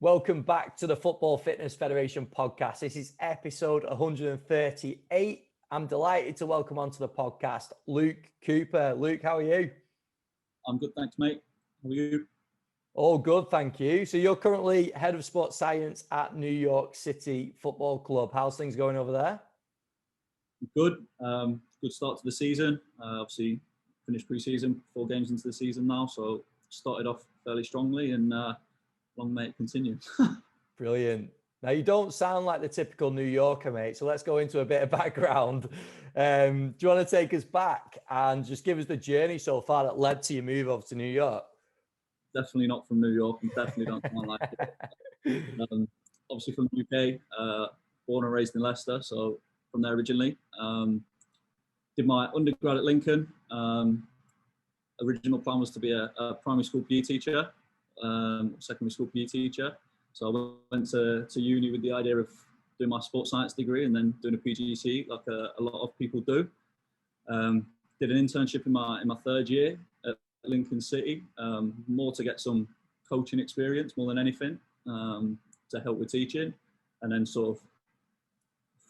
Welcome back to the Football Fitness Federation podcast. This is episode 138. I'm delighted to welcome onto the podcast Luke Cooper. Luke, how are you? I'm good, thanks, mate. How are you? All good, thank you. So you're currently head of sports science at New York City Football Club. How's things going over there? Good. Good start to the season. Obviously, finished pre-season, 4 games into the season now, so started off fairly strongly, and long may it continue. Brilliant. Now, you don't sound like the typical New Yorker, mate, so let's go into a bit of background. Do you want to take us back and just give us the journey so far that led to your move over to New York? Definitely not from New York, and definitely don't sound like it. Obviously from the UK, born and raised in Leicester, so from there originally. Did my undergrad at Lincoln. Original plan was to be a primary school PE teacher, secondary school PE teacher. So I went to uni with the idea of doing my sports science degree and then doing a PGCE like a lot of people do. Did an internship in my third year at Lincoln City, more to get some coaching experience more than anything, to help with teaching, and then sort of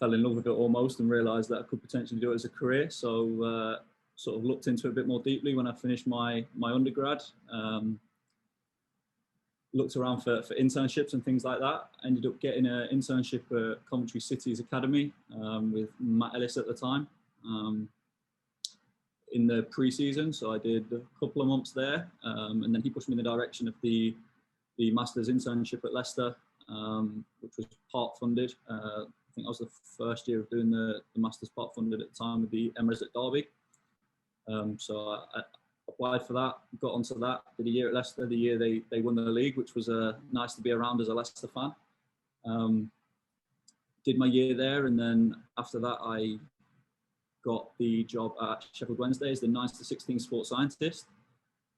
fell in love with it almost and realised that I could potentially do it as a career. So sort of looked into it a bit more deeply when I finished my undergrad. Looked around for internships and things like that. Ended up getting an internship at Coventry City's Academy with Matt Ellis at the time in the pre-season. So I did a couple of months there, and then he pushed me in the direction of the Masters internship at Leicester, which was part funded. I think I was the first year of doing the Masters part funded at the time with the Emirates at Derby. So I applied for that, got onto that, did a year at Leicester, the year they won the league, which was nice to be around as a Leicester fan. Did my year there, and then after that I got the job at Sheffield Wednesday as the 9th to 16th sports scientist.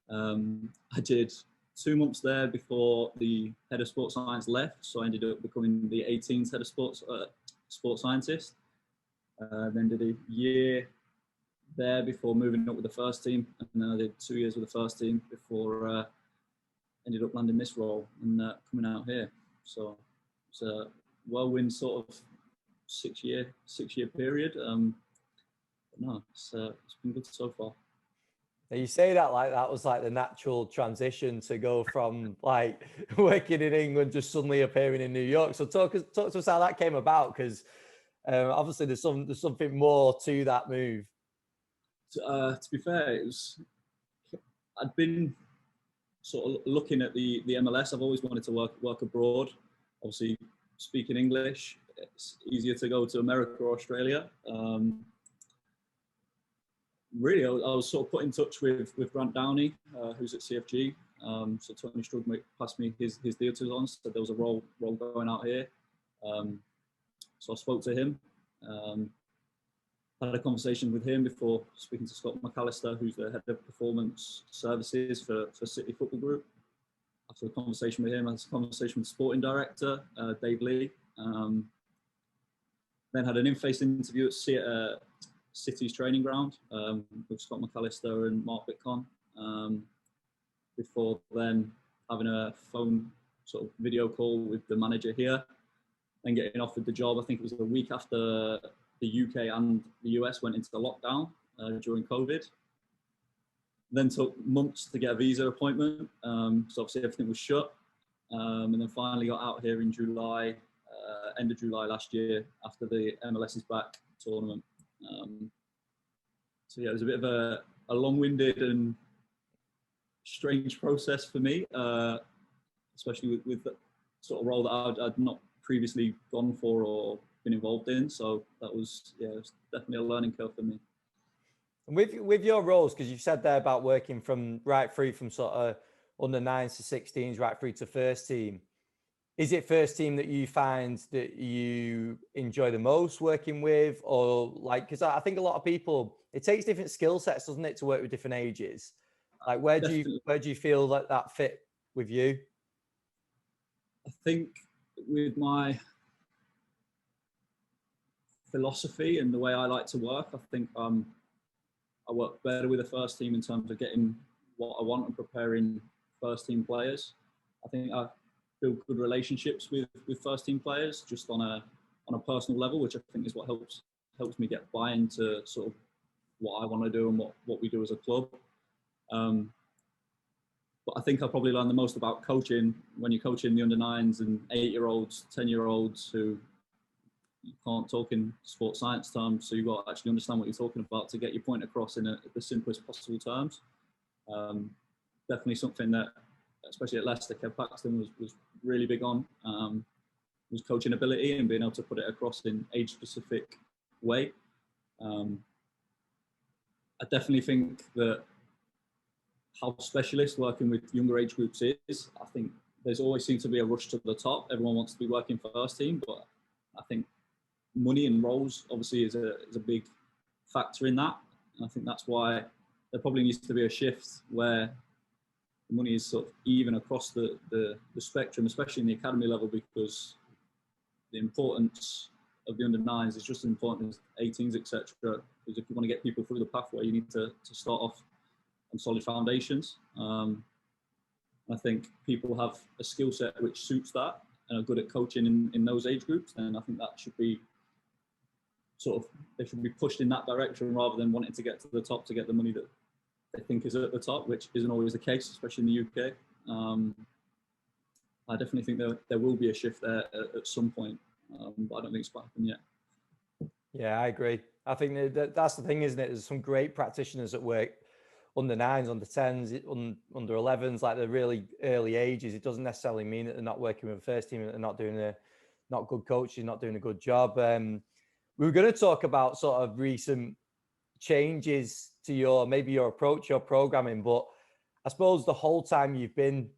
I did 2 months there before the head of sports science left, so I ended up becoming the 18th head of sports scientist. Then did a year there before moving up with the first team, and then I did 2 years with the first team before ended up landing this role and coming out here. So it's a whirlwind sort of six year period. But no, it's been good so far. Now you say that like that was like the natural transition to go from like working in England just suddenly appearing in New York. So talk to us how that came about, because obviously there's something more to that move. To be fair, I'd been sort of looking at the MLS. I've always wanted to work abroad. Obviously, speaking English, it's easier to go to America or Australia. Really, I was sort of put in touch with Grant Downey, who's at CFG. So Tony Strug passed me his details on, said there was a role going out here. So I spoke to him. Had a conversation with him before speaking to Scott McAllister, who's the head of performance services for City Football Group. After the conversation with him, I had a conversation with the sporting director, Dave Lee. Then had an in-face interview at City's training ground with Scott McAllister and Mark Bitcon. Before then having a phone sort of video call with the manager here, then getting offered the job. I think it was a week after the UK and the US went into lockdown during COVID. Then took months to get a visa appointment. So obviously everything was shut. And then finally got out here in July, end of July last year after the MLS is Back tournament. So yeah, it was a bit of a long-winded and strange process for me, especially with the sort of role that I'd not previously gone for or been involved in. So that was, it was definitely a learning curve for me. And with your roles, because you've said there about working from right through from sort of under 9s to 16s right through to first team, is it first team that you find that you enjoy the most working with? Or like, because I think a lot of people, it takes different skill sets, doesn't it, to work with different ages? Like where do you feel that fit with you? I think with my philosophy and the way I like to work, I think I work better with the first team in terms of getting what I want and preparing first team players. I think build good relationships with first team players just on a personal level, which I think is what helps me get buy-in to sort of what I want to do and what we do as a club. But I think I probably learned the most about coaching when you're coaching the under-9s and 8-year-olds, 10-year-olds who you can't talk in sports science terms, so you've got to actually understand what you're talking about to get your point across in the simplest possible terms. Definitely something that, especially at Leicester, Kev Paxton was really big on, was coaching ability and being able to put it across in age-specific way. I definitely think that how specialist working with younger age groups is, I think there's always seems to be a rush to the top. Everyone wants to be working first team, but I think money and roles obviously is a big factor in that. And I think that's why there probably needs to be a shift where the money is sort of even across the spectrum, especially in the academy level, because the importance of the under-9s is just as important as 18s, etc. Because if you want to get people through the pathway, you need to start off on solid foundations. I think people have a skill set which suits that and are good at coaching in those age groups, and I think that should be they should be pushed in that direction rather than wanting to get to the top to get the money that they think is at the top, which isn't always the case, especially in the UK. I definitely think there will be a shift there at some point, but I don't think it's quite happened yet. Yeah, I agree. I think that's the thing, isn't it? There's some great practitioners at work, under-9s, under-10s, under-11s, like the really early ages. It doesn't necessarily mean that they're not working with the first team, that they're not doing not good coaching, not doing a good job. We were going to talk about sort of recent changes to your approach, your programming, but I suppose the whole time you've been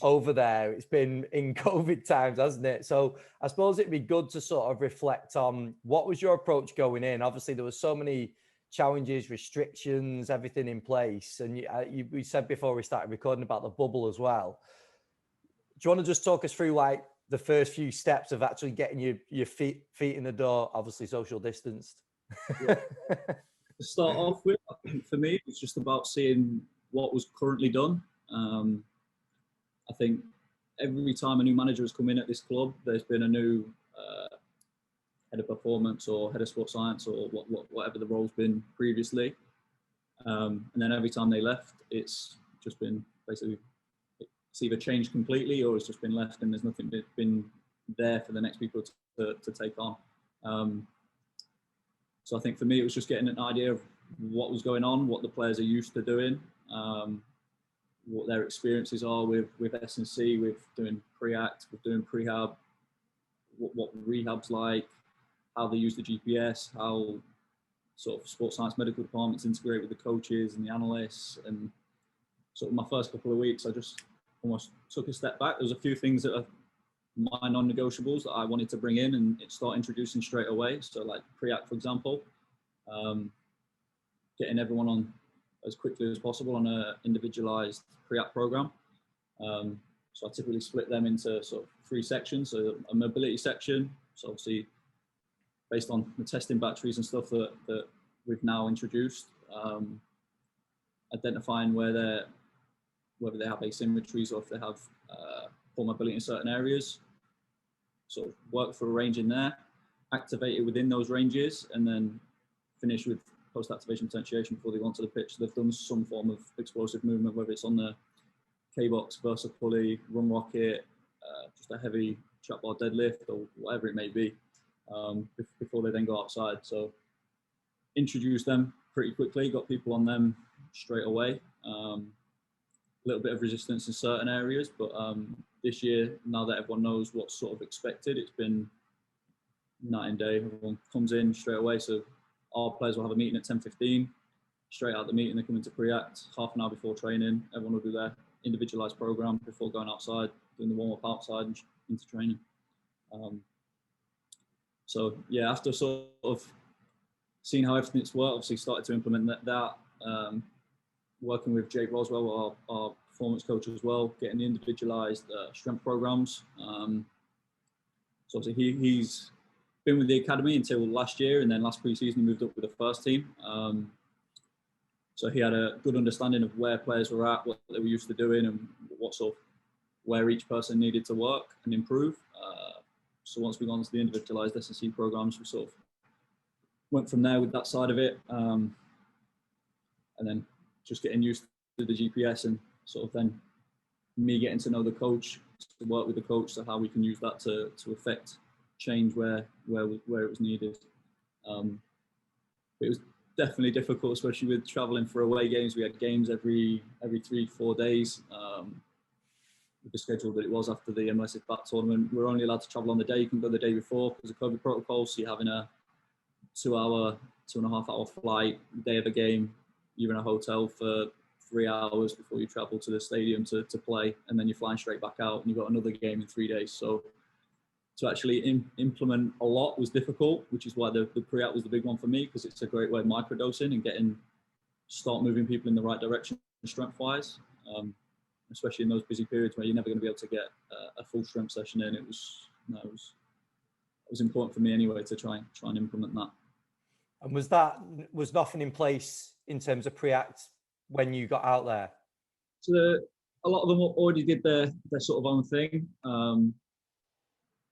over there, it's been in COVID times, hasn't it? So I suppose it'd be good to sort of reflect on what was your approach going in. Obviously, there were so many challenges, restrictions, everything in place. And we said before we started recording about the bubble as well. Do you want to just talk us through like the first few steps of actually getting your feet in the door, obviously social distanced? Yeah. To start off with, I think for me, it's just about seeing what was currently done. I think every time a new manager has come in at this club, there's been a new head of performance or head of sports science or whatever the role's been previously. And then every time they left, it's just been basically, it's either changed completely or it's just been left and there's nothing been there for the next people to take on. So I think for me, it was just getting an idea of what was going on, what the players are used to doing, what their experiences are with S&C, with doing pre-act, with doing prehab, what rehab's like, how they use the GPS, how sort of sports science medical departments integrate with the coaches and the analysts. And sort of my first couple of weeks, I just almost took a step back. There was a few things that are my non-negotiables that I wanted to bring in and start introducing straight away. So like pre-act, for example, getting everyone on as quickly as possible on an individualized pre-act program. So I typically split them into sort of 3 sections. So a mobility section, so obviously based on the testing batteries and stuff that we've now introduced, identifying whether they have asymmetries or if they have poor mobility in certain areas, sort of work for a range in there, activate it within those ranges, and then finish with post-activation potentiation before they go onto the pitch. So they've done some form of explosive movement, whether it's on the K-box, Versa pulley, run rocket, just a heavy trap bar deadlift or whatever it may be, before they then go outside. So introduce them pretty quickly, got people on them straight away. A little bit of resistance in certain areas, but this year, now that everyone knows what's sort of expected, it's been night and day. Everyone comes in straight away. So our players will have a meeting at 10:15. Straight out the meeting, they come into pre-act half an hour before training. Everyone will do their individualized program before going outside, doing the warm-up outside and into training. So yeah, after sort of seeing how everything's worked, obviously started to implement that. Working with Jake Roswell, our performance coach as well, getting the individualized strength programs. So obviously he's been with the academy until last year, and then last pre-season he moved up with the first team. So he had a good understanding of where players were at, what they were used to doing, and what sort of where each person needed to work and improve. So once we got into the individualized S&C programs, we sort of went from there with that side of it, and then just getting used to the GPS and sort of then me getting to know the coach, to work with the coach, so how we can use that to affect change where it was needed. It was definitely difficult, especially with traveling for away games. We had games every 3-4 days. With the schedule that it was after the MLS Back tournament, we were only allowed to travel on the day. You can go the day before because of COVID protocol. So you're having a 2.5 hour flight, day of a game. You're in a hotel for 3 hours before you travel to the stadium to play, and then you're flying straight back out, and you've got another game in 3 days. So to actually implement a lot was difficult, which is why the pre-out was the big one for me, because it's a great way of microdosing and start moving people in the right direction strength-wise, especially in those busy periods where you're never going to be able to get a full strength session in. It was important for me anyway to try and implement that. And was nothing in place in terms of pre-act when you got out there? So a lot of them already did their sort of own thing.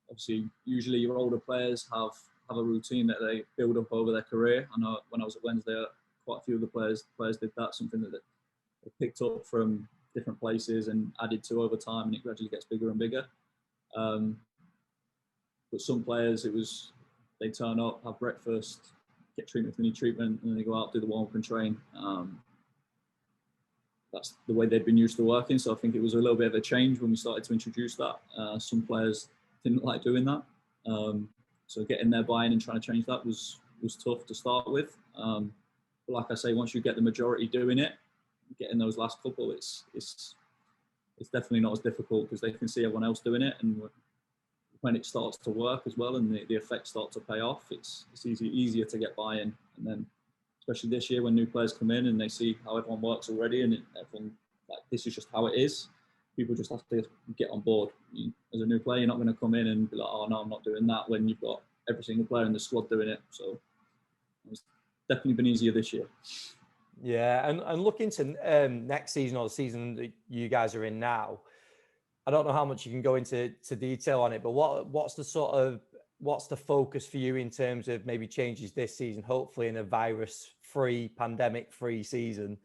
Obviously, usually your older players have a routine that they build up over their career. I know when I was at Wednesday, quite a few of the players did that, something that they picked up from different places and added to over time, and it gradually gets bigger and bigger. But some players, they turn up, have breakfast, get treatment if they need treatment, and then they go out, do the warm-up and train. That's the way they'd been used to working. So I think it was a little bit of a change when we started to introduce that. Some players didn't like doing that. So getting their buy-in and trying to change that was tough to start with. But like I say, once you get the majority doing it, getting those last couple, it's definitely not as difficult because they can see everyone else doing it. And when it starts to work as well and the effects start to pay off, it's easier to get buy-in. And then especially this year when new players come in and they see how everyone works already and everyone, like, this is just how it is, people just have to get on board. As a new player, you're not going to come in and be like, oh no, I'm not doing that, when you've got every single player in the squad doing it. So it's definitely been easier this year. Yeah, and looking to next season, or the season that you guys are in now, I don't know how much you can go into detail on it, but what's the focus for you in terms of maybe changes this season, hopefully in a virus-free, pandemic-free season,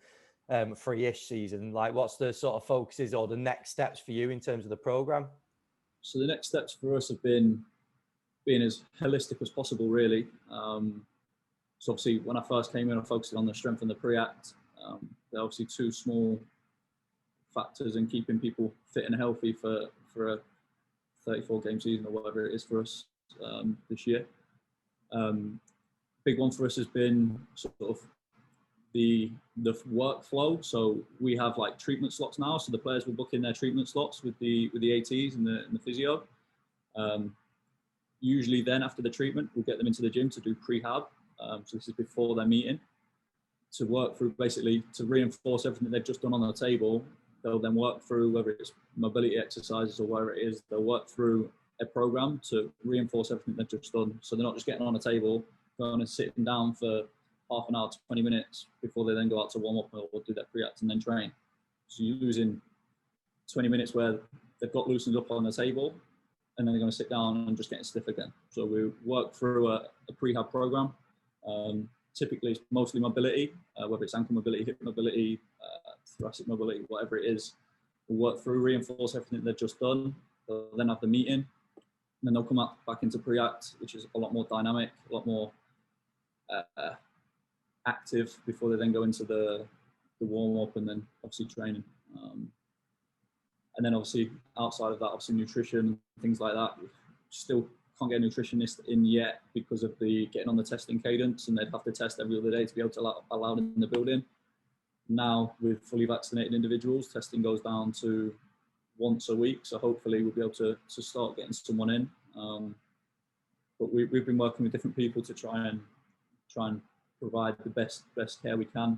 free-ish season? Like, what's the sort of focuses or the next steps for you in terms of the program? So the next steps for us have been being as holistic as possible, really. So obviously, when I first came in, I focused on the strength and the pre-act. They're obviously two small factors in keeping people fit and healthy for a 34-game season or whatever it is for us this year. Big one for us has been sort of the workflow. So we have like treatment slots now. So the players will book in their treatment slots with the ATs and the physio. Usually then after the treatment, we'll get them into the gym to do prehab. So this is before their meeting, to work through, basically to reinforce everything that they've just done on the table. They'll then work through, whether it's mobility exercises or whatever it is, they'll work through a program to reinforce everything they've just done. So they're not just getting on a table, going and sitting down for half an hour to 20 minutes before they then go out to warm up or do their pre-act and then train. So you're losing 20 minutes where they've got loosened up on the table and then they're going to sit down and just getting stiff again. So we work through a prehab program. Typically it's mostly mobility, whether it's ankle mobility, hip mobility, thoracic mobility, whatever it is. We'll work through, reinforce everything they've just done. They'll then have the meeting, and then they'll come back into pre-act, which is a lot more dynamic, a lot more active before they then go into the warm-up and then obviously training. And then obviously outside of that, obviously nutrition, things like that. We still can't get a nutritionist in yet because of the getting on the testing cadence, and they'd have to test every other day to be able to allow them in the building. Now with fully vaccinated individuals, testing goes down to once a week. So hopefully we'll be able to start getting someone in. But we've been working with different people to try and provide the best care we can.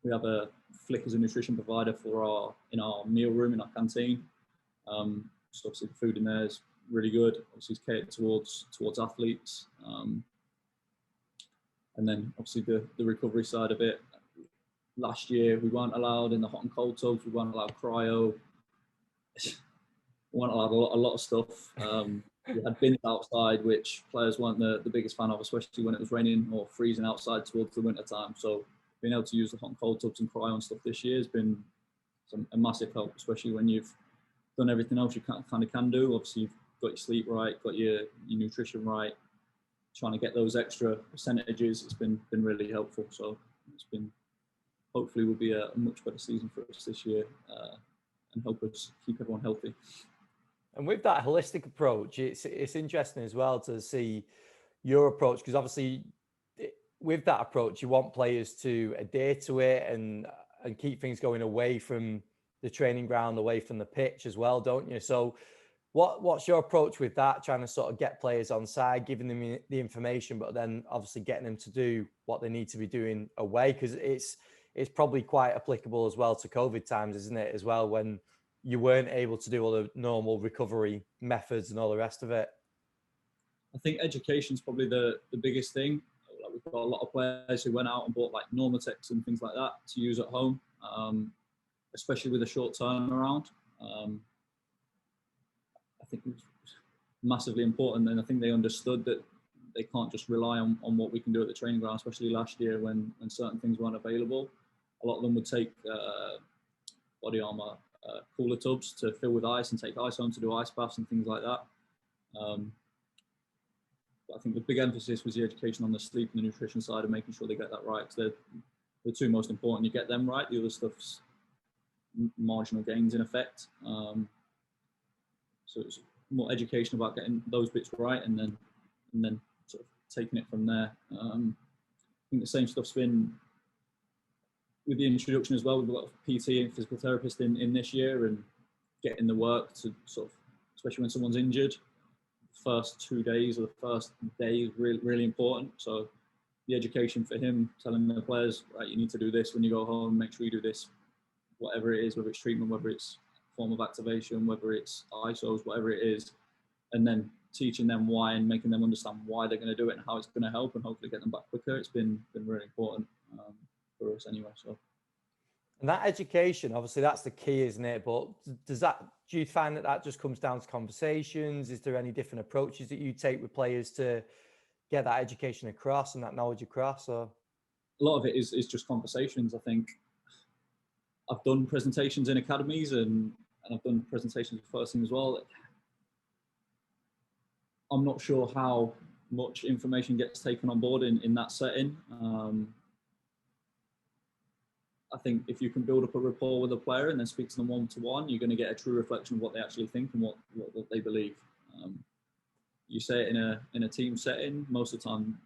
We have a Flick as a nutrition provider in our meal room, in our canteen. So obviously the food in there is really good. Obviously it's catered towards athletes. And then obviously the recovery side of it. Last year we weren't allowed in the hot and cold tubs. We weren't allowed cryo. weren't allowed a lot of stuff. We had bins outside, which players weren't the biggest fan of, especially when it was raining or freezing outside towards the winter time. So being able to use the hot and cold tubs and cryo stuff this year has been a massive help, especially when you've done everything else you kind of can do. Obviously, you've got your sleep right, got your nutrition right. Trying to get those extra percentages, it's been really helpful. So it's been, hopefully, will be a much better season for us this year and help us keep everyone healthy. And with that holistic approach, it's interesting as well to see your approach, because obviously with that approach, you want players to adhere to it and keep things going away from the training ground, away from the pitch as well, don't you? So what's your approach with that, trying to sort of get players on side, giving them the information, but then obviously getting them to do what they need to be doing away? Because it's probably quite applicable as well to COVID times, isn't it, as well, when you weren't able to do all the normal recovery methods and all the rest of it? I think education is probably the biggest thing. Like, we've got a lot of players who went out and bought like Normatecs and things like that to use at home, especially with a short turnaround. I think it's massively important, and I think they understood that they can't just rely on what we can do at the training ground, especially last year when certain things weren't available. A lot of them would take body armor, cooler tubs to fill with ice and take ice home to do ice baths and things like that. But I think the big emphasis was the education on the sleep and the nutrition side and making sure they get that right, because they're the two most important. You get them right, the other stuff's marginal gains in effect. So it's more education about getting those bits right, and then sort of taking it from there. I think the same stuff's been with the introduction as well. We've got a PT and physical therapist in this year, and getting the work to sort of, especially when someone's injured, the first 2 days or the first day is really important. So the education for him, telling the players, right, you need to do this when you go home, make sure you do this, whatever it is, whether it's treatment, whether it's form of activation, whether it's ISOs, whatever it is, and then teaching them why and making them understand why they're going to do it and how it's going to help and hopefully get them back quicker. It's been really important for us anyway. So, and that education, obviously, that's the key, isn't it? But do you find that just comes down to conversations? Is there any different approaches that you take with players to get that education across and that knowledge across? Or a lot of it is just conversations. I think I've done presentations in academies and I've done presentations with first team as well. I'm not sure how much information gets taken on board in that setting. I think if you can build up a rapport with a player and then speak to them one-to-one, you're going to get a true reflection of what they actually think and what they believe. You say it in a team setting, most of the time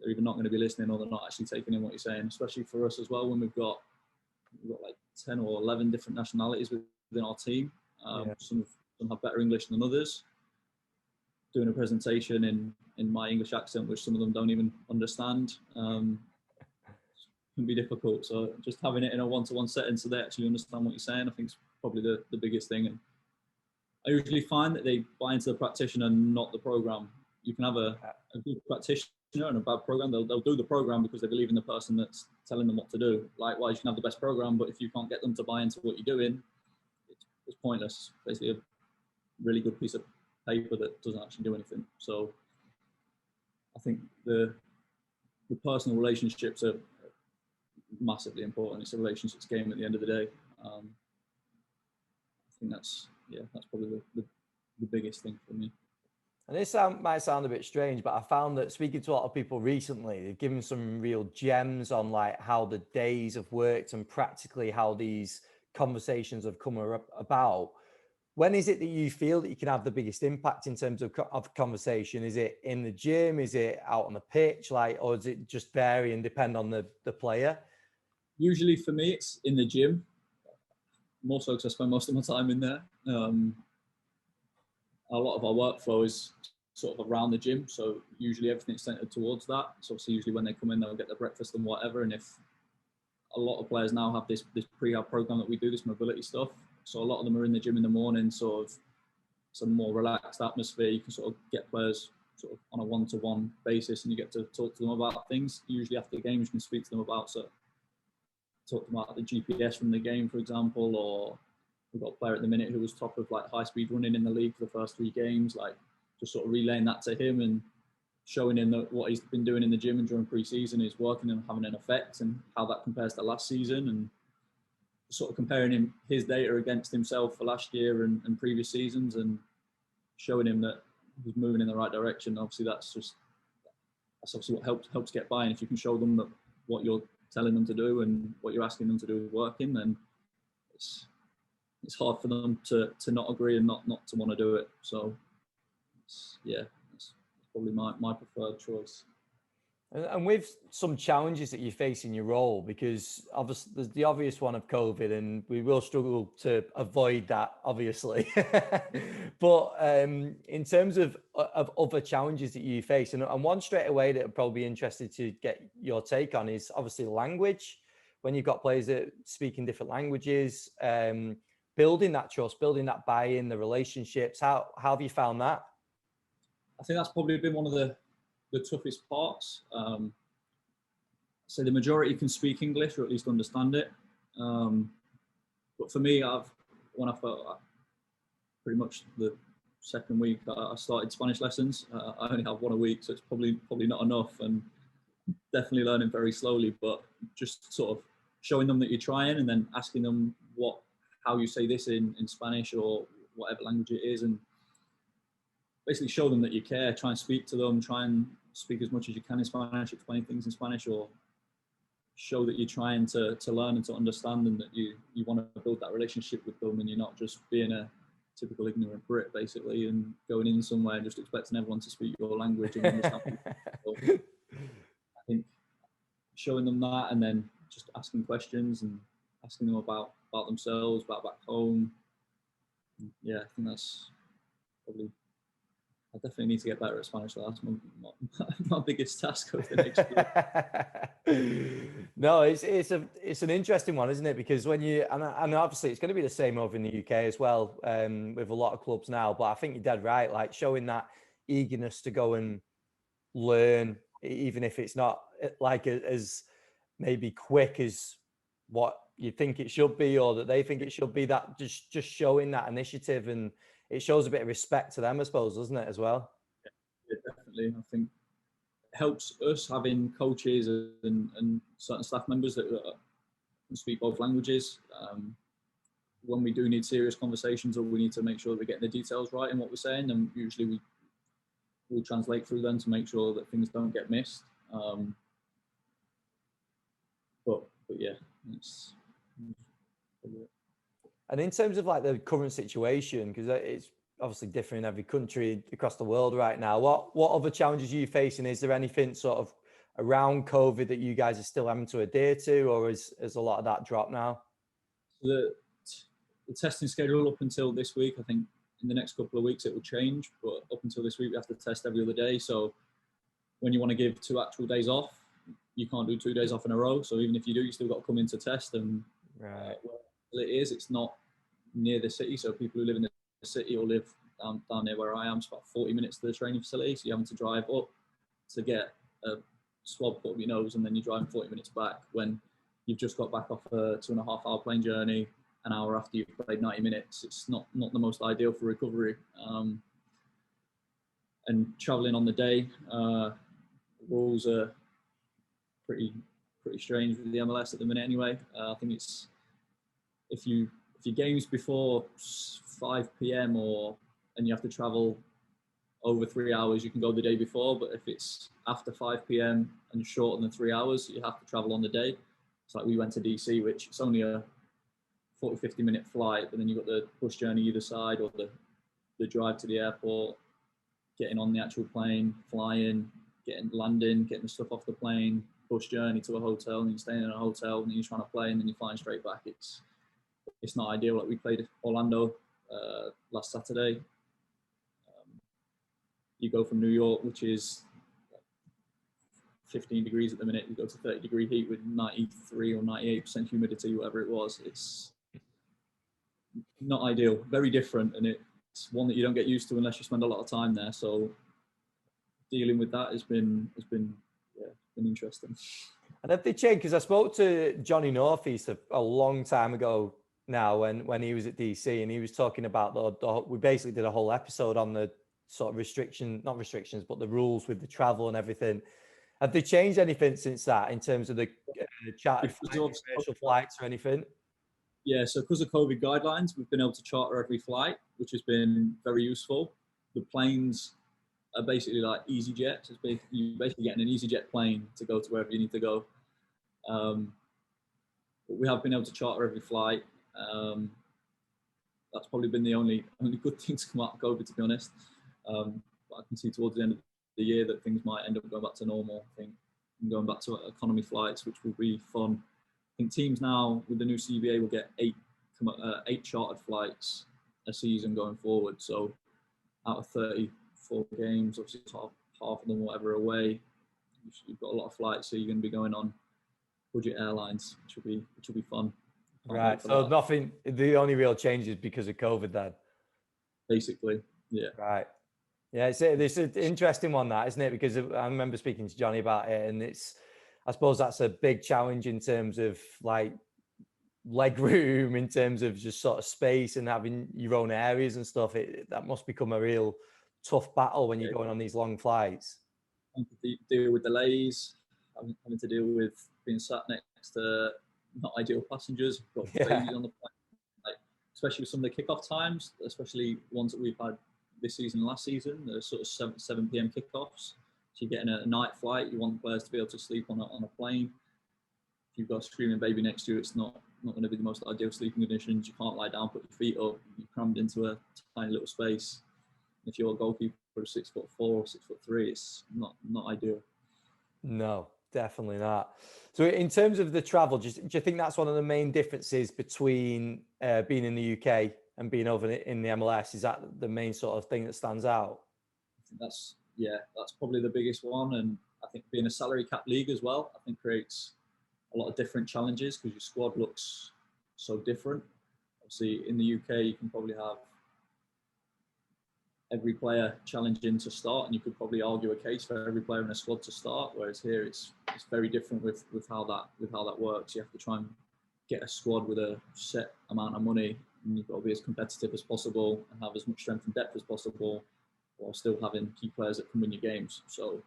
they're either not going to be listening or they're not actually taking in what you're saying, especially for us as well, when we've got like 10 or 11 different nationalities within our team. Some have better English than others. Doing a presentation in my English accent, which some of them don't even understand, can be difficult. So just having it in a one-to-one setting so they actually understand what you're saying, I think is probably the biggest thing. And I usually find that they buy into the practitioner, not the program. You can have a good practitioner and a bad program. They'll do the program because they believe in the person that's telling them what to do. Likewise, you can have the best program, but if you can't get them to buy into what you're doing, it's pointless. Basically, a really good piece of paper that doesn't actually do anything. So I think the personal relationships are massively important. It's a relationships game at the end of the day. I think that's probably the biggest thing for me. And this might sound a bit strange, but I found that speaking to a lot of people recently, they've given some real gems on like how the days have worked and practically how these conversations have come about. When is it that you feel that you can have the biggest impact in terms of conversation? Is it in the gym? Is it out on the pitch? Or does it just vary and depend on the player? Usually for me, it's in the gym. More so because I spend most of my time in there. A lot of our workflow is sort of around the gym. So usually everything's centered towards that. So obviously usually when they come in, they'll get their breakfast and whatever. And if a lot of players now have this prehab program that we do, this mobility stuff. So a lot of them are in the gym in the morning, sort of some more relaxed atmosphere. You can sort of get players sort of on a one-to-one basis and you get to talk to them about things. Usually after the game, you can speak to them about, talk to them about the GPS from the game, for example, or we've got a player at the minute who was top of like high speed running in the league for the first 3 games, like just sort of relaying that to him and showing him that what he's been doing in the gym and during pre-season is working and having an effect, and how that compares to last season, and sort of comparing his data against himself for last year and previous seasons, and showing him that he's moving in the right direction. Obviously, that's obviously what helps get buy-in. If you can show them that what you're telling them to do and what you're asking them to do is working, then it's hard for them to not agree and not to want to do it. So that's probably my preferred choice. And with some challenges that you face in your role, because obviously there's the obvious one of COVID, and we will struggle to avoid that, obviously. But in terms of other challenges that you face, and one straight away that I'd probably be interested to get your take on is obviously language. When you've got players that speak in different languages, building that trust, building that buy-in, the relationships, how have you found that? I think that's probably been one of the toughest parts. So the majority can speak English or at least understand it. But for me, when I felt pretty much the second week I started Spanish lessons. I only have 1 a week, so it's probably not enough, and definitely learning very slowly. But just sort of showing them that you're trying, and then asking them how you say this in Spanish or whatever language it is, and basically show them that you care. Try and speak to them. Try and speak as much as you can in Spanish. Explain things in Spanish, or show that you're trying to learn and to understand, and that you want to build that relationship with them, and you're not just being a typical ignorant Brit, basically, and going in somewhere and just expecting everyone to speak your language and understand. So I think showing them that, and then just asking questions and asking them about themselves, about back home. Yeah, I think that's probably. I definitely need to get better at Spanish. That's my biggest task over the next year. No, it's an interesting one, isn't it? Because when you and obviously it's going to be the same over in the UK as well, with a lot of clubs now. But I think you're dead right. Like showing that eagerness to go and learn, even if it's not like as maybe quick as what you think it should be, or that they think it should be. That just showing that initiative, and it shows a bit of respect to them, I suppose, doesn't it, as well? Yeah, definitely. I think it helps us having coaches and certain staff members that can speak both languages. When we do need serious conversations, or we need to make sure that we're getting the details right in what we're saying, and usually we'll translate through them to make sure that things don't get missed. But yeah, it's and in terms of like the current situation, because it's obviously different in every country across the world right now, what other challenges are you facing? Is there anything sort of around COVID that you guys are still having to adhere to, or is a lot of that dropped now? The testing schedule up until this week, I think in the next couple of weeks it will change, but up until this week we have to test every other day. So when you want to give 2 actual days off, you can't do 2 days off in a row. So even if you do, you still got to come in to test. And right. It's not near the city, so people who live in the city or live down near where I am, it's about 40 minutes to the training facility, so you're having to drive up to get a swab put up your nose, and then you're driving 40 minutes back when you've just got back off a 2.5-hour plane journey an hour after you've played 90 minutes. It's not the most ideal for recovery. And traveling on the day, rules are pretty strange with the MLS at the minute anyway. I think it's if your game's before 5 p.m. and you have to travel over 3 hours, you can go the day before. But if it's after 5 p.m. and shorter than 3 hours, you have to travel on the day. It's like we went to DC, which it's only a 40-50 minute flight, but then you've got the bus journey either side, or the drive to the airport, getting on the actual plane, flying, landing, getting the stuff off the plane, bus journey to a hotel, and you're staying in a hotel, and then you're trying to play, and then you're flying straight back. It's not ideal. Like we played Orlando last Saturday. You go from New York, which is 15 degrees at the minute, you go to 30-degree heat with 93 or 98% humidity, whatever it was. It's not ideal, very different, and it's one that you don't get used to unless you spend a lot of time there. So dealing with that has been interesting. And have they changed? Because I spoke to Johnny Northeast a long time ago, now when he was at DC, and he was talking about we basically did a whole episode on the sort of not restrictions, but the rules with the travel and everything. Have they changed anything since that in terms of the chartered flights, commercial flights or anything? Yeah, so because of COVID guidelines, we've been able to charter every flight, which has been very useful. The planes are basically like EasyJet. You're basically getting an EasyJet plane to go to wherever you need to go. But we have been able to charter every flight. That's probably been the only good thing to come out of COVID, to be honest. But I can see towards the end of the year that things might end up going back to normal. I think going back to economy flights, which will be fun. I think teams now with the new CBA will get eight chartered flights a season going forward. So out of 34 games, obviously half of them, whatever, away. You've got a lot of flights, so you're going to be going on budget airlines, which will be fun. Right. So nothing. The only real change is because of COVID, then. Basically, yeah. Right. Yeah, it's an interesting one, that, isn't it? Because I remember speaking to Johnny about it, and I suppose that's a big challenge in terms of like leg room, in terms of just sort of space and having your own areas and stuff. That must become a real tough battle when you're going on these long flights. Having to deal with delays, having to deal with being sat next to not ideal passengers, got babies on the plane, like, especially with some of the kickoff times, especially ones that we've had this season and last season, the sort of 7 p.m. kickoffs. So you're getting a night flight, you want players to be able to sleep on a plane. If you've got a screaming baby next to you, it's not going to be the most ideal sleeping conditions. You can't lie down, put your feet up, you're crammed into a tiny little space. If you're a goalkeeper of 6'4" or 6'3", it's not ideal. No, definitely not. So in terms of the travel, do you think that's one of the main differences between being in the UK and being over in the MLS? Is that the main sort of thing that stands out? I think that's probably the biggest one. And I think being a salary cap league as well, I think creates a lot of different challenges because your squad looks so different. Obviously in the UK, you can probably have every player challenging to start, and you could probably argue a case for every player in a squad to start. Whereas here, it's very different with how that works. You have to try and get a squad with a set amount of money, and you've got to be as competitive as possible and have as much strength and depth as possible, while still having key players that can win your games. So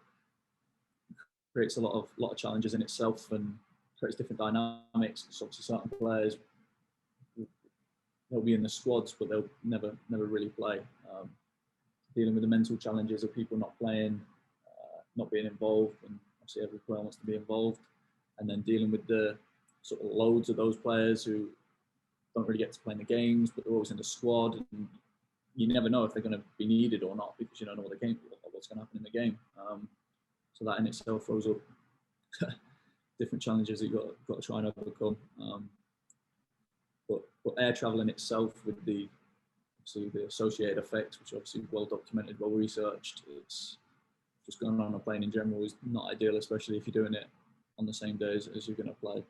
it creates a lot of challenges in itself, and creates different dynamics. Because obviously certain players, they'll be in the squads, but they'll never really play. Dealing with the mental challenges of people not playing, not being involved, and obviously every player wants to be involved, and then dealing with the sort of loads of those players who don't really get to play in the games, but they're always in the squad, and you never know if they're going to be needed or not because you don't know what's going to happen in the game. So that in itself throws up different challenges that you've got to try and overcome. But air travel in itself, with the associated effects, which are obviously well documented, well researched, it's just going on a plane in general is not ideal, especially if you're doing it on the same day as you're going to play.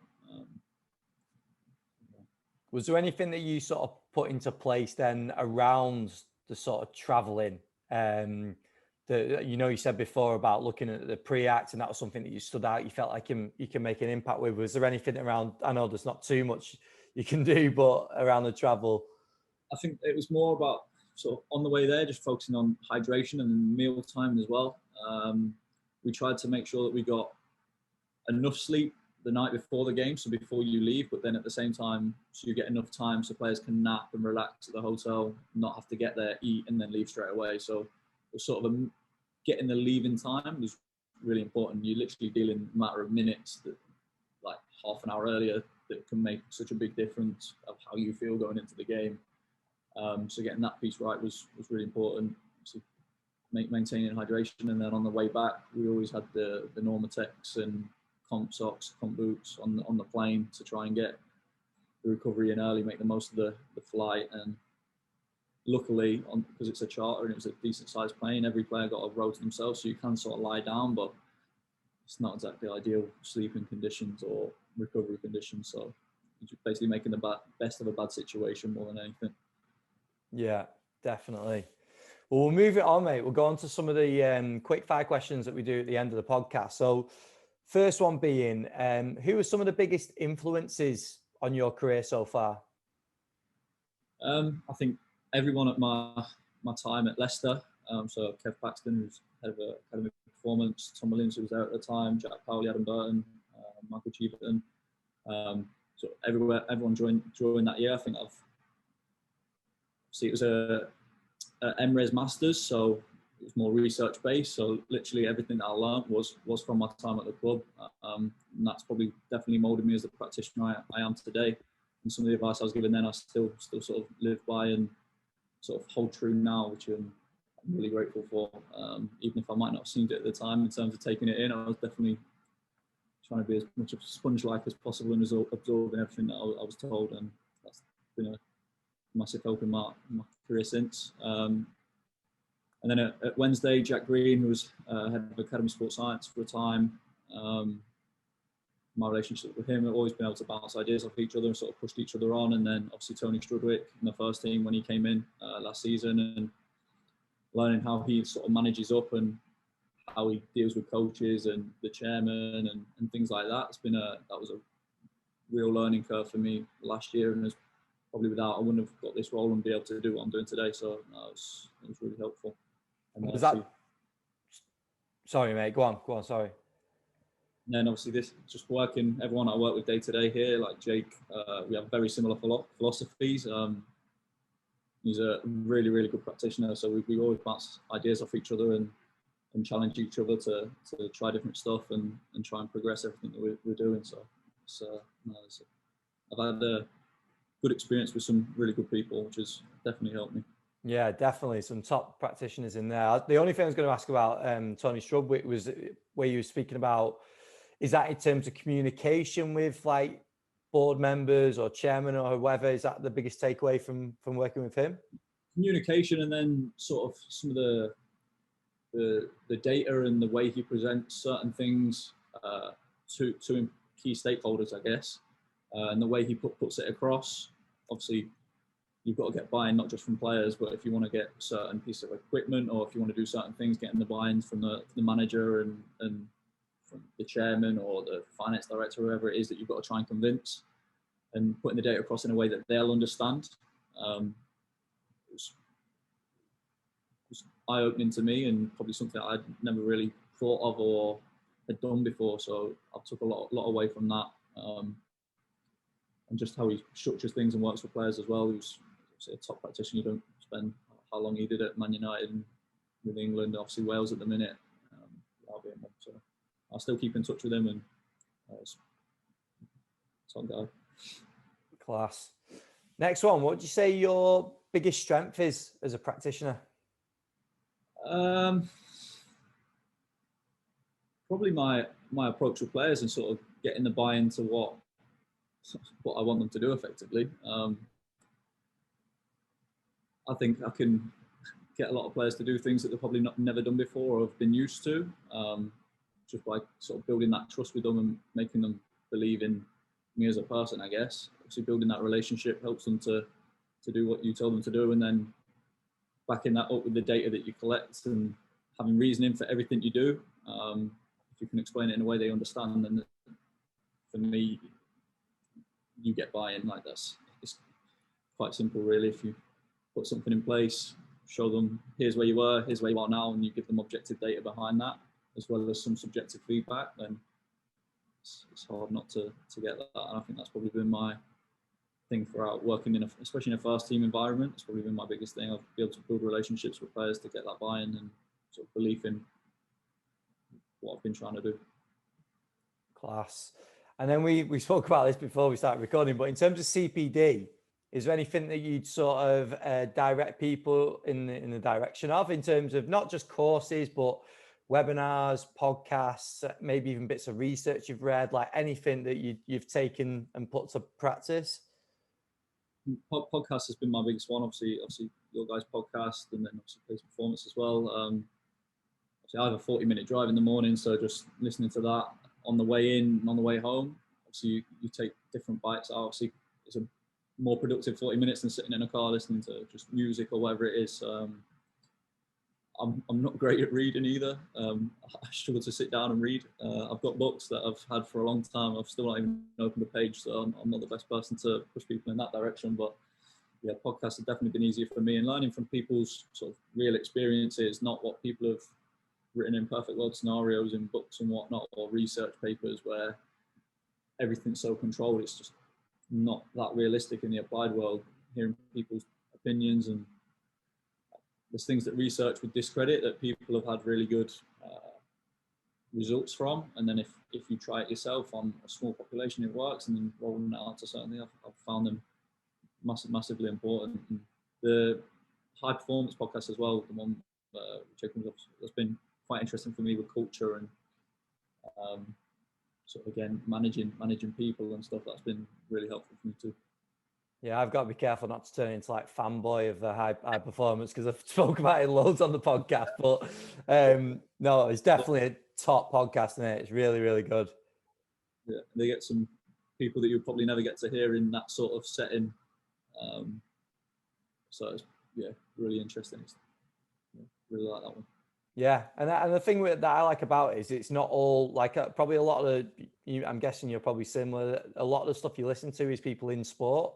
Was there anything that you sort of put into place then around the sort of traveling? You said before about looking at the pre-act, and that was something that you stood out. You felt like you can make an impact with. Was there anything around? I know there's not too much you can do, but around the travel. I think it was more about sort of on the way there, just focusing on hydration and meal time as well. We tried to make sure that we got enough sleep the night before the game, so before you leave, but then at the same time, so you get enough time so players can nap and relax at the hotel, not have to get there, eat, and then leave straight away. So it's sort of getting the leaving time was really important. You literally deal in a matter of minutes, that like half an hour earlier, that can make such a big difference of how you feel going into the game. So getting that piece right was really important. So maintaining hydration, and then on the way back, we always had the Normatex and comp socks, comp boots on the plane to try and get the recovery in early, make the most of the flight. And luckily, because it's a charter and it was a decent sized plane, every player got a row to themselves, so you can sort of lie down, but it's not exactly ideal sleeping conditions or recovery conditions. So you're just basically making the best of a bad situation more than anything. Yeah, definitely. Well, we'll move it on, mate. We'll go on to some of the quick fire questions that we do at the end of the podcast. So first one being, who are some of the biggest influences on your career so far? I think everyone at my time at Leicester. So Kev Paxton, who's head of academy performance, Tom Williams, who was there at the time, Jack Powley, Adam Burton, Michael Cheeverton. So everyone joined that year. I think it was a MRes Masters, so it was more research based. So literally everything that I learned was from my time at the club, and that's probably definitely molded me as the practitioner I am today. And some of the advice I was given then, I still sort of live by and sort of hold true now, which I'm really grateful for. Even if I might not have seen it at the time in terms of taking it in, I was definitely trying to be as much of a sponge-like as possible and absorbing everything that I was told, and that's been a massive help in my career since. And then at Wednesday, Jack Green, who was head of Academy Sports Science for a time, my relationship with him, I've always been able to bounce ideas off each other and sort of pushed each other on. And then obviously Tony Strudwick in the first team when he came in last season, and learning how he sort of manages up and how he deals with coaches and the chairman and things like that. That was a real learning curve for me last year, and probably without, I wouldn't have got this role and be able to do what I'm doing today. So it was really helpful. And was that? Sorry, mate. Go on. Sorry. And then obviously this just working, everyone I work with day to day here, like Jake, we have very similar philosophies. He's a really, really good practitioner. So we always bounce ideas off each other and challenge each other to try different stuff and try and progress everything that we're doing. So I've had a good experience with some really good people, which has definitely helped me. Yeah, definitely some top practitioners in there. The only thing I was going to ask about Tony Strudwick was where you were speaking about, is that in terms of communication with like board members or chairman or whoever? Is that the biggest takeaway from working with him? Communication, and then sort of some of the data and the way he presents certain things to key stakeholders, I guess, and the way he puts it across. Obviously, you've got to get buy-in not just from players, but if you want to get certain piece of equipment or if you want to do certain things, getting the buy-ins from the manager and from the chairman or the finance director, whoever it is that you've got to try and convince, and putting the data across in a way that they'll understand. It was eye-opening to me, and probably something I'd never really thought of or had done before. So I took a lot away from that, and just how he structures things and works with players as well. He was a top practitioner. You don't spend how long he did at Man United and with England, obviously Wales at the minute. So I'll still keep in touch with him, and top guy. Class. Next one. What would you say your biggest strength is as a practitioner? Probably my approach with players and sort of getting the buy-in to what I want them to do effectively. I think I can get a lot of players to do things that they've probably never done before or have been used to, just by sort of building that trust with them and making them believe in me as a person, I guess. Obviously building that relationship helps them to do what you tell them to do, and then backing that up with the data that you collect and having reasoning for everything you do. If you can explain it in a way they understand, then for me, you get buy-in. Like it's quite simple, really. If you put something in place, show them here's where you were, here's where you are now, and you give them objective data behind that, as well as some subjective feedback, then it's hard not to get that. And I think that's probably been my thing throughout working especially in a first team environment. It's probably been my biggest thing. I've been able to build relationships with players to get that buy-in and sort of belief in what I've been trying to do. Class. And then we spoke about this before we started recording, but in terms of CPD, is there anything that you'd sort of direct people in the direction of, in terms of not just courses, but webinars, podcasts, maybe even bits of research you've read, like anything that you've taken and put to practice? Podcast has been my biggest one. Obviously your guys' podcast, and then obviously Pace Performance as well. Obviously I have a 40-minute drive in the morning, so just listening to that on the way in and on the way home. Obviously you take different bites out. Obviously it's a more productive 40 minutes than sitting in a car listening to just music or whatever it is. I'm not great at reading either. I struggle to sit down and read. I've got books that I've had for a long time. I've still not even opened a page, so I'm not the best person to push people in that direction. But yeah, podcasts have definitely been easier for me, and learning from people's sort of real experiences, not what people have written in perfect world scenarios in books and whatnot, or research papers where everything's so controlled. It's just not that realistic in the applied world. Hearing people's opinions, and there's things that research would discredit that people have had really good results from, and then if you try it yourself on a small population, it works, and then rolling it out to certainly, I've found them massively important. And the high performance podcast as well, the one which has been quite interesting for me with culture and sort of again managing people and stuff. That's been really helpful for me too. Yeah, I've got to be careful not to turn into like fanboy of the high performance, because I've spoken about it loads on the podcast. But no, it's definitely a top podcast, and it's really, really good. Yeah, they get some people that you probably never get to hear in that sort of setting. So it's, yeah, really interesting. Really like that one. Yeah, and the thing that I like about it is it's not all like probably a lot of I'm guessing you're probably similar. A lot of the stuff you listen to is people in sport.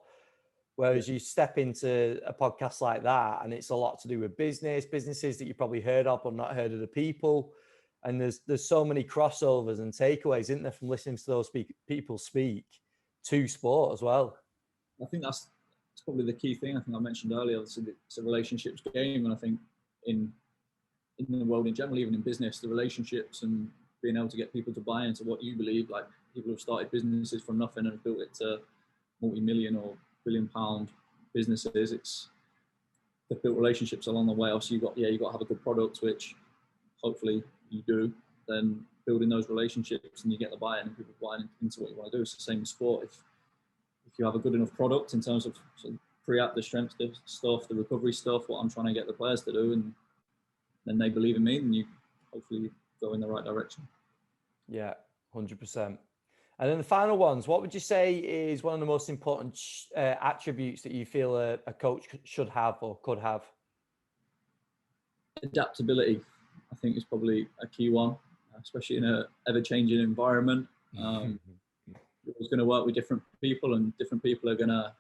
Whereas you step into a podcast like that, and it's a lot to do with businesses that you probably heard of but not heard of the people. And there's so many crossovers and takeaways, isn't there, from listening to those people speak to sport as well. I think that's probably the key thing. I think I mentioned earlier, it's a relationships game, and I think in the world in general, even in business, the relationships and being able to get people to buy into what you believe, like people who've started businesses from nothing and have built it to multi-million or billion-pound businesses. They've built relationships along the way. Also, you've got to have a good product, which hopefully you do. Then building those relationships and you get the buy-in and people buying into what you want to do. It's the same in sport. If you have a good enough product in terms of pre-app, the strength stuff, the recovery stuff, what I'm trying to get the players to do, and then they believe in me, and you hopefully go in the right direction. Yeah, 100%. And then the final ones, what would you say is one of the most important attributes that you feel a coach should have or could have? Adaptability, I think, is probably a key one, especially in an ever-changing environment. You're always going to work with different people, and different people are going to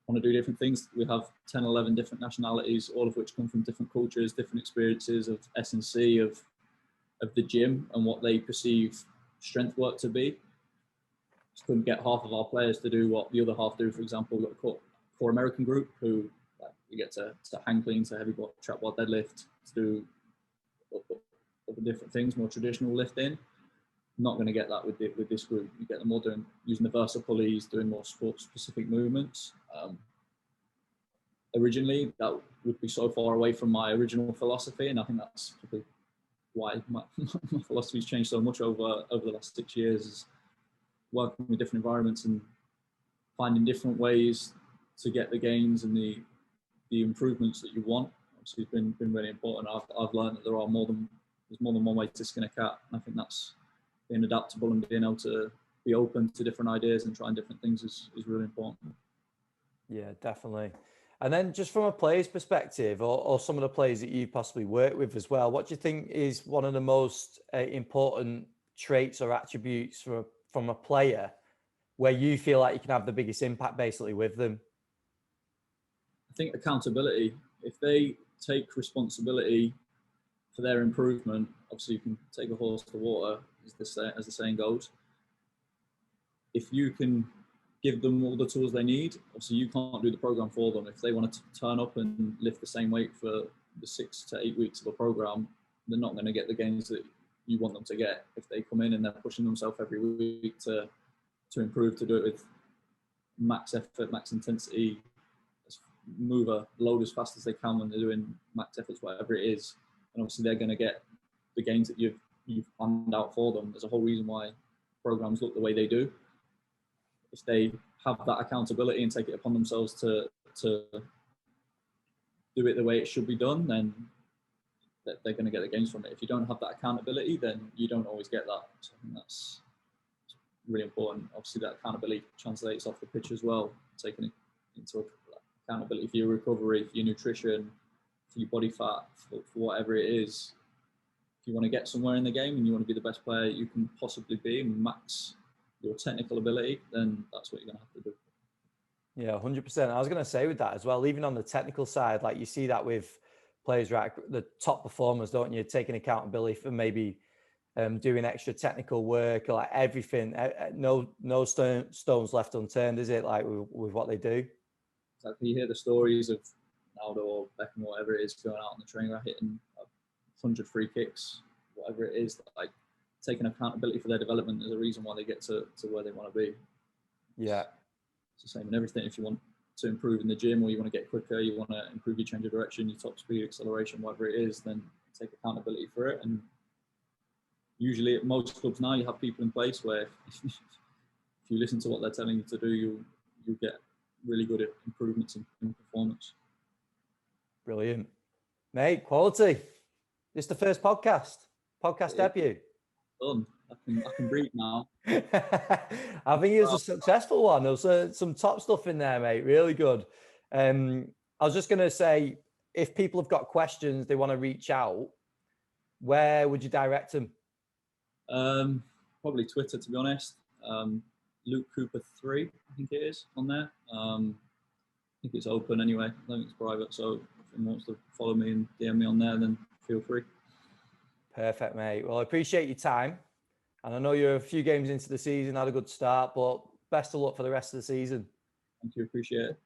want to do different things. We have 10, 11 different nationalities, all of which come from different cultures, different experiences of S&C, of the gym, and what they perceive strength work to be. Just couldn't get half of our players to do what the other half do. For example, we've got a core American group who we get to hang clean, to heavy trap bar deadlift, to do other different things, more traditional lifting. Not going to get that with this group. You get them all doing, using the Versa pulleys, doing more sport-specific movements. Originally, that would be so far away from my original philosophy, and I think that's probably why my philosophy's changed so much over the last 6 years. Is working with different environments and finding different ways to get the gains and the improvements that you want. Obviously, it's been really important. I've learned that there's more than one way to skin a cat, and I think that's being adaptable and being able to be open to different ideas and trying different things is really important. Yeah, definitely. And then just from a player's perspective, or some of the players that you possibly work with as well, what do you think is one of the most important traits or attributes from a player where you feel like you can have the biggest impact basically with them? I think accountability. If they take responsibility for their improvement, obviously you can take a horse to water, as the saying goes. If you can give them all the tools they need, obviously you can't do the program for them. If they want to turn up and lift the same weight for the 6 to 8 weeks of a program, they're not going to get the gains that you want them to get. If they come in and they're pushing themselves every week to improve, to do it with max effort, max intensity, move a load as fast as they can when they're doing max efforts, whatever it is, and obviously they're going to get the gains that you've planned out for them. There's a whole reason why programs look the way they do. If they have that accountability and take it upon themselves to do it the way it should be done, then they're going to get the gains from it. If you don't have that accountability, then you don't always get that. So I think that's really important. Obviously, that accountability translates off the pitch as well, taking it into accountability for your recovery, for your nutrition, for your body fat, for whatever it is. If you want to get somewhere in the game and you want to be the best player you can possibly be and max your technical ability, then that's what you're going to have to do. Yeah, 100%. I was going to say with that as well, even on the technical side, like you see that with players, right? The top performers, don't you? Taking accountability for maybe doing extra technical work, like everything. No stones left unturned, is it? Like with what they do. Exactly. You hear the stories of Ronaldo or Beckham, whatever it is, going out on the training ground hitting 100 free kicks, whatever it is, like taking accountability for their development is a reason why they get to where they want to be. Yeah. It's the same in everything. If you want to improve in the gym, or you want to get quicker, you want to improve your change of direction, your top speed, acceleration, whatever it is, then take accountability for it. And usually at most clubs now, you have people in place where if you listen to what they're telling you to do, you'll get really good improvements in performance. Brilliant. Mate, quality. This is the first podcast debut. Done. I can breathe now. I think it was a successful one. There was some top stuff in there, mate. Really good. I was just going to say, if people have got questions, they want to reach out, where would you direct them? Probably Twitter, to be honest. Luke Cooper 3, I think it is on there. I think it's open anyway. I don't think it's private. So if anyone wants to follow me and DM me on there, then feel free. Perfect, mate. Well, I appreciate your time. And I know you're a few games into the season, had a good start, but best of luck for the rest of the season. Thank you. Appreciate it.